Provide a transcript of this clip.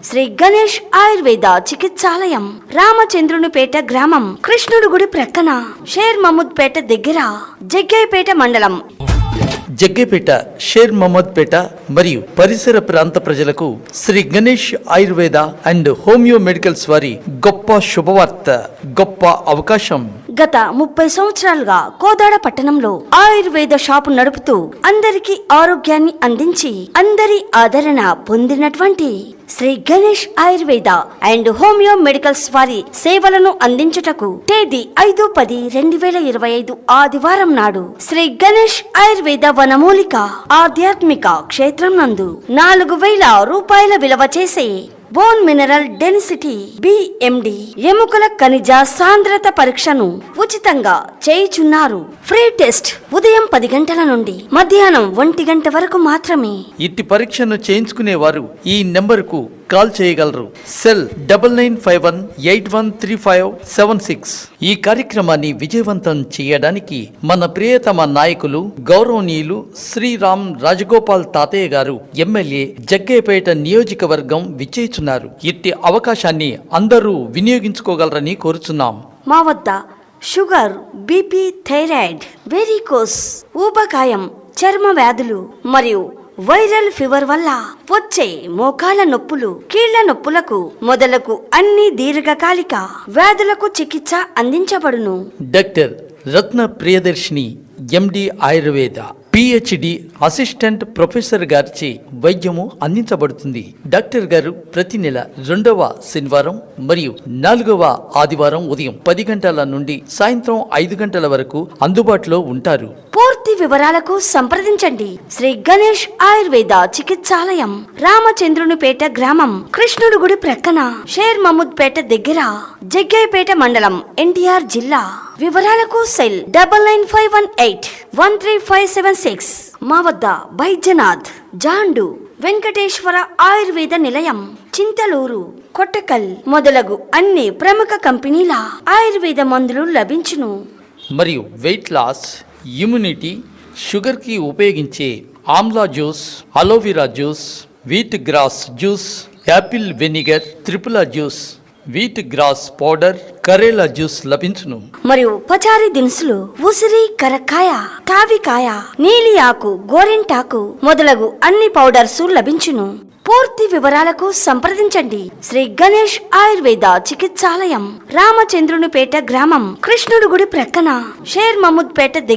శ్రీ గణేష్ ఆయుర్వేద చికిత్సాలయం, రామచంద్రునిపేట గ్రామం, కృష్ణుడి గుడి ప్రక్కన, షేర్ మహమూద్ పేట దగ్గర, జగ్గయ్యపేట మండలం. జగ్గేపేట, షేర్ మహమ్మద్ పేట మరియు పరిసర ప్రాంత ప్రజలకు Shri Ganesh Ayurveda and homeo medicals వారి గొప్ప శుభవార్త, గొప్ప అవకాశం. గత 30 సంవత్సరాలుగా కోదాడ పట్టణంలో ఆయుర్వేద షాపు నడుపుతూ అందరికీ ఆరోగ్యాన్ని అందించి అందరి ఆదరణ పొందినటువంటి Shri Ganesh Ayurveda and homeo medicals వారి సేవలను అందించుటకు తేదీ 5-10-2025 ఆదివారం నాడు శ్రీ గణేష్ ఆయుర్వేద వనమూలిక ఆధ్యాత్మిక క్షేత్రం నందు 4,000 రూపాయల విలువ చేసే బోన్ మినరల్ డెన్సిటీ BMD ఎముకల ఖనిజ సాంద్రత పరీక్షను ఉచితంగా చేయుచున్నారు. ఫ్రీ టెస్ట్ ఉదయం 10 గంటల నుండి మధ్యాహ్నం 1 గంట వరకు మాత్రమే. ఇట్టి పరీక్షను చేయించుకునేవారు ఈ నెంబరుకు కాల్ చేయగలరు. సెల్ 9951813576. ఈ కార్యక్రమాన్ని విజయవంతం చేయడానికి మన ప్రియతమ నాయకులు గౌరవనీయులు శ్రీరామ్ రాజగోపాల్ తాతయ్య గారు ఎమ్మెల్యే జగ్గయ్యపేట నియోజకవర్గం విచ్చేస్తున్నారు. ఇట్టి అవకాశాన్ని అందరూ వినియోగించుకోగలరని కోరుచున్నాం. మా వద్ద షుగర్, BP, థైరాయిడ్, వెరికోస్, ఊబకాయం, చర్మ వ్యాధులు మరియు వైరల్ ఫీవర్ వల్ల వచ్చే మోకాళ్ళ నొప్పులు, కీళ్ల నొప్పులకు మొదలకు అన్ని దీర్ఘకాలిక వ్యాధులకు చికిత్స అందించబడును. Doctor Ratna Priyadarshini MD Ayurveda PhD assistant professor గారిచే వైద్యము అందించబడుతుంది. డాక్టర్ గారు ప్రతి నెల 2వ శనివారం మరియు 4వ ఆదివారం ఉదయం 10 గంటల నుండి సాయంత్రం 5 గంటల వరకు అందుబాటులో ఉంటారు. పూర్తి వివరాలకు సంప్రదించండి. శ్రీ గణేష్ ఆయుర్వేద చికిత్సాలయం, రామచంద్రునిపేట గ్రామం, కృష్ణుడి గుడి ప్రక్కన, షేర్ మహమూద్ పేట దగ్గర, జగ్గయ్యపేట మండలం, NTR జిల్లా. వివరాలకు సెల్ 9951813576. మా వద్ద బైద్యనాథ్, జాండు, వెంకటేశ్వర ఆయుర్వేద నిలయం, చింతలూరు, కొట్టకల్ మొదలగు అన్ని ప్రముఖ కంపెనీల ఆయుర్వేద మందులు లభించును. మరియు వెయిట్ లాస్, ఇమ్యూనిటీ, షుగర్కి ఉపయోగించే amla juice, aloe vera juice, wheat grass juice, apple vinegar, triphala juice, wheat grass powder, karela juice లభించును. మరియు పచారీ దినుసులు, ఉసిరి, కరక్కాయ, తావికాయ, నీలి ఆకు, గోరింటాకు మొదలగు అన్ని పౌడర్స్ లభించును. పూర్తి వివరాలకు సంప్రదించండి. శ్రీ గణేష్ ఆయుర్వేద చికిత్సాలయం, రామచంద్రునిపేట గ్రామం, కృష్ణుడి గుడి ప్రక్కన, షేర్ మహమూద్ పేట దగ్గర.